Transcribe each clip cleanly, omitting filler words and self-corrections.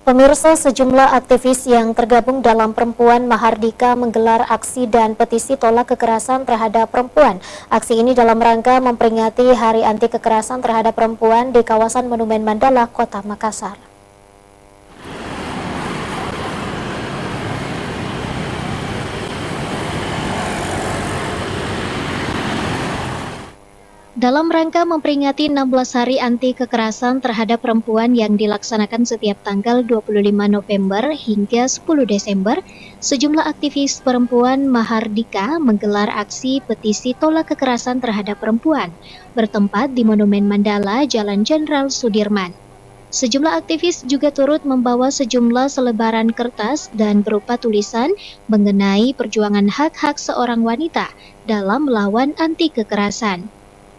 Pemirsa, sejumlah aktivis yang tergabung dalam Perempuan Mahardika menggelar aksi dan petisi tolak kekerasan terhadap perempuan. Aksi ini dalam rangka memperingati Hari Anti Kekerasan Terhadap Perempuan di kawasan Monumen Mandala, Kota Makassar. Dalam rangka memperingati 16 Hari Anti Kekerasan Terhadap Perempuan yang dilaksanakan setiap tanggal 25 November hingga 10 Desember, sejumlah aktivis perempuan Mahardika menggelar aksi petisi tolak kekerasan terhadap perempuan, bertempat di Monumen Mandala, Jalan Jenderal Sudirman. Sejumlah aktivis juga turut membawa sejumlah selebaran kertas dan berupa tulisan mengenai perjuangan hak-hak seorang wanita dalam melawan anti kekerasan.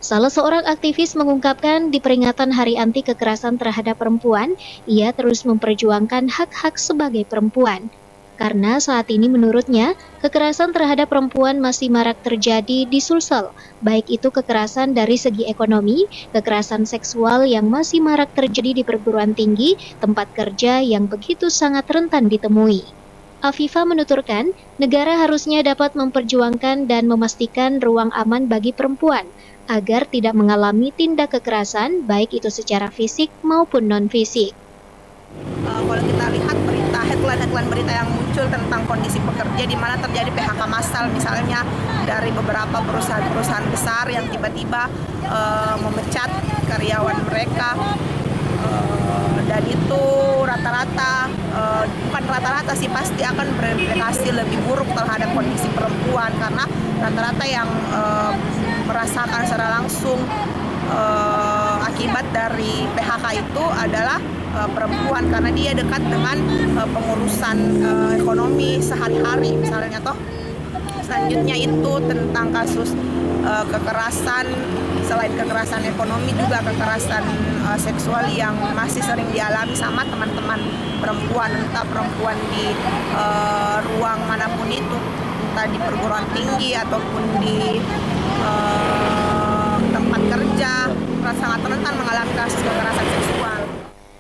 Salah seorang aktivis mengungkapkan di peringatan Hari Anti Kekerasan Terhadap Perempuan, ia terus memperjuangkan hak-hak sebagai perempuan. Karena saat ini menurutnya, kekerasan terhadap perempuan masih marak terjadi di Sulsel, baik itu kekerasan dari segi ekonomi, kekerasan seksual yang masih marak terjadi di perguruan tinggi, tempat kerja yang begitu sangat rentan ditemui. Afifah menuturkan, negara harusnya dapat memperjuangkan dan memastikan ruang aman bagi perempuan, agar tidak mengalami tindak kekerasan, baik itu secara fisik maupun non-fisik. Kalau kita lihat berita, headline berita yang muncul tentang kondisi pekerja di mana terjadi PHK massal, misalnya dari beberapa perusahaan besar yang tiba-tiba memecat karyawan mereka, dan itu rata-rata, bukan rata-rata sih, pasti akan berimplikasi lebih buruk terhadap kondisi perempuan, karena rata-rata yang merasakan secara langsung akibat dari PHK itu adalah perempuan, karena dia dekat dengan pengurusan ekonomi sehari-hari misalnya. Selanjutnya itu tentang kasus kekerasan, selain kekerasan ekonomi juga kekerasan seksual yang masih sering dialami sama teman-teman perempuan, entah perempuan di ruang manapun itu, entah di perguruan tinggi ataupun di tempat kerja, sangat rentan mengalami kasus kekerasan seksual.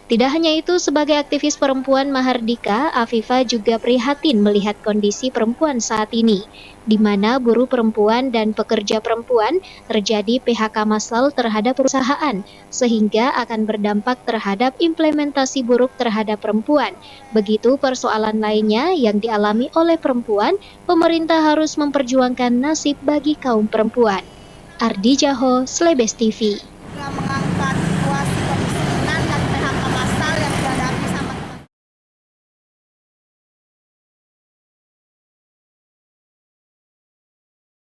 Tidak hanya itu, sebagai aktivis perempuan Mahardika, Afifah juga prihatin melihat kondisi perempuan saat ini, di mana buruh perempuan dan pekerja perempuan terjadi PHK massal terhadap perusahaan, sehingga akan berdampak terhadap implementasi buruk terhadap perempuan. Begitu persoalan lainnya yang dialami oleh perempuan, pemerintah harus memperjuangkan nasib bagi kaum perempuan. Ardi Jaho, Slebes TV.